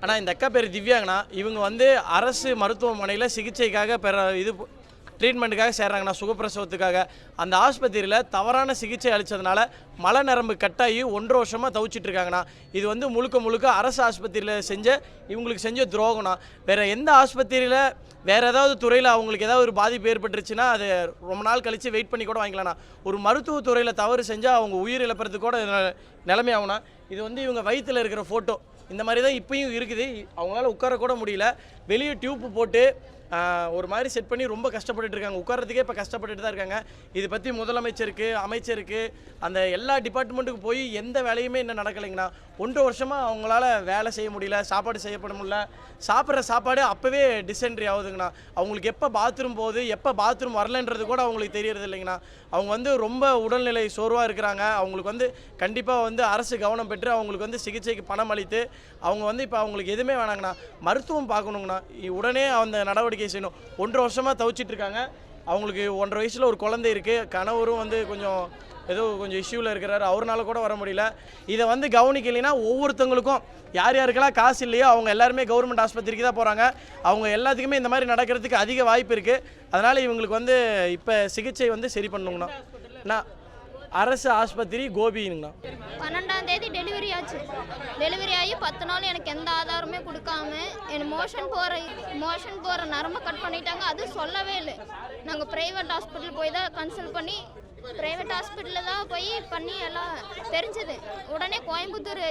ஆனால் இந்த அக்கா பேர் திவ்யாங்கண்ணா. இவங்க வந்து அரசு மருத்துவமனையில் சிகிச்சைக்காக ட்ரீட்மெண்ட்டுக்காக சேர்றாங்கண்ணா, சுகப்பிரசவத்துக்காக. அந்த ஆஸ்பத்திரியில் தவறான சிகிச்சை அளித்ததுனால மலை நரம்பு கட்டாகி 1.5 வருஷமாக தவிச்சிட்டு இருக்காங்கண்ணா. இது வந்து முழுக்க அரசு ஆஸ்பத்திரியில் இவங்களுக்கு செஞ்ச துரோகம்ண்ணா. வேறு எந்த ஆஸ்பத்திரியில் வேறு ஏதாவது துறையில் அவங்களுக்கு ஏதாவது ஒரு பாதிப்பு ஏற்பட்டுருச்சுன்னா அது ரொம்ப நாள் கழித்து வெயிட் பண்ணி கூட வாங்கிக்கலாம்ண்ணா. ஒரு மருத்துவத்துறையில் தவறு செஞ்சால் அவங்க உயிர் இழப்பறதுக்கு கூட நிலைமை ஆகும்ண்ணா. இது வந்து இவங்க வயிற்றில் இருக்கிற ஃபோட்டோ இந்த மாதிரி தான் இப்பயும் இருக்குது. அவங்களால உட்காரக்கூட முடியல. வெளியே டியூப்பு போட்டு ஒரு மாதிரி செட் பண்ணி ரொம்ப கஷ்டப்பட்டுட்டு இருக்காங்க. உட்காரத்துக்கே இப்போ கஷ்டப்பட்டுட்டு தான் இருக்காங்க. இது பற்றி முதலமைச்சருக்கு, அமைச்சருக்கு, அந்த எல்லா டிபார்ட்மெண்ட்டுக்கு போய் எந்த வேலையுமே இன்னும் நடக்கலைங்கண்ணா. 1.5 வருஷமாக அவங்களால வேலை செய்ய முடியல, சாப்பாடு செய்யப்பட முடியல. சாப்பிட்ற சாப்பாடு அப்போவே டிசென்ட்ரி ஆகுதுங்கண்ணா. அவங்களுக்கு எப்போ பாத்ரூம் போகுது, எப்போ பாத்ரூம் வரலன்றது கூட அவங்களுக்கு தெரியறது இல்லைங்கண்ணா. அவங்க வந்து ரொம்ப உடல்நிலை சோர்வாக இருக்கிறாங்க. அவங்களுக்கு வந்து கண்டிப்பாக வந்து அரசு கவனம் பெற்று அவங்களுக்கு வந்து சிகிச்சைக்கு பணம் அளித்து அவங்க வந்து இப்போ அவங்களுக்கு எதுவுமே வேணாங்கண்ணா, மருத்துவம் பார்க்கணுங்கண்ணா. உடனே அந்த நடவடிக்கை செய்யணும். 1.5 வருஷமாக தவிச்சிட்டு இருக்காங்க. அவங்களுக்கு 1.5 வயசில் ஒரு குழந்தை இருக்குது. கணவரும் வந்து கொஞ்சம் இஷ்யூவில் இருக்கிறாரு. அவரால் கூட வர முடியல. இதை வந்து கவனிக்கலைன்னா ஒவ்வொருத்தவங்களுக்கும் யாருக்கெல்லாம் காசு இல்லையோ அவங்க எல்லாருமே கவர்மெண்ட் ஆஸ்பத்திரிக்கு தான் போகிறாங்க. அவங்க எல்லாத்துக்குமே இந்த மாதிரி நடக்கிறதுக்கு அதிக வாய்ப்பு இருக்குது. அதனால் இவங்களுக்கு வந்து இப்போ சிகிச்சை வந்து சரி பண்ணுங்கண்ணா. நான் அரசு ஆஸ்பத்திரி கோபிங்கண்ணா. 12ஆம் தேதி டெலிவரி ஆச்சு. டெலிவரி ஆகி 10 நாள் எனக்கு எந்த ஆதாரமே கொடுக்காம எனக்கு மோஷன் போகிற நரம்பை கட் பண்ணிட்டாங்க. அது சொல்லவே இல்லை. நாங்கள் ப்ரைவேட் ஹாஸ்பிட்டல் போய் தான் கன்சல்ட் பண்ணி ப்ரைவேட் ஹாஸ்பிட்டலில் தான் போய் பண்ணி எல்லாம் தெரிஞ்சது. உடனே கோயம்புத்தூர்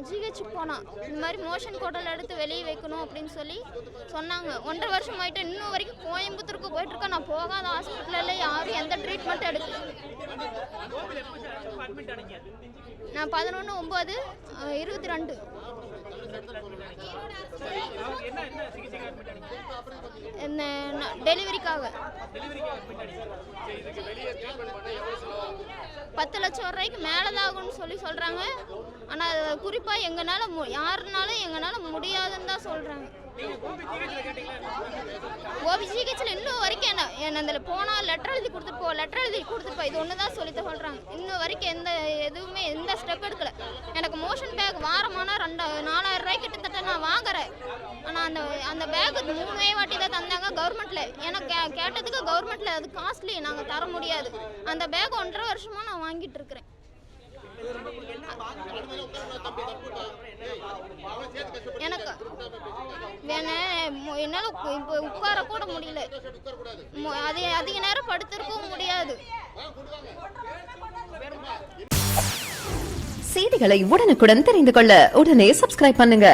ஜிஹெச்சுக்கு போனான். இந்த மாதிரி மோஷன் கோட்டல் எடுத்து வெளியே வைக்கணும் அப்படின்னு சொல்லி சொன்னாங்க. 1.5 வருஷம் ஆகிட்டு இன்னும் வரைக்கும் கோயம்புத்தூருக்கு போயிட்டுருக்கேன். நான் போகாத ஹாஸ்பிட்டலில் யாரும் எந்த ட்ரீட்மெண்ட் எடுக்கல. நான் 11/9/22 டெலிவரிக்காக 10 லட்சம் ரூபாய்க்கு மேலே தான் ஆகும்னு சொல்கிறாங்க. ஆனால் குறிப்பாக யாருனாலும் முடியாதுன்னு தான் சொல்கிறாங்க. கோபி ஜிஹெச்சில் இன்னும் வரைக்கும் என்ன அதில் போனால் லெட்டர் எழுதி கொடுத்துட்டு இது ஒன்று தான் சொல்லி சொல்கிறாங்க. இன்னும் வரைக்கும் எந்த ஸ்டெப் எடுக்கலை. எனக்கு மோஷன் பேக் வாரமானால் 4,000 ரூபாய் கிட்டத்தட்ட நான் வாங்குறேன். ஆனால் அந்த பேக்கு 3 வாட்டி தான் தந்தாங்க கவர்மெண்ட்டில். எனக்கு கேட்டதுக்கு கவர்மெண்ட்டில் அது காஸ்ட்லி, நாங்கள் தர முடியாது. அந்த பேக் 1.5 வருஷமாக நான் வாங்கிட்டு இருக்கிறேன். எனக்கு என்னால் இப்போ உட்கார கூட முடியல. அதிக நேரம் படுத்திருக்கவும் முடியாது. செய்திகளை உடனுக்குடன் தெரிந்து கொள்ள உடனே சப்ஸ்கிரைப் பண்ணுங்க.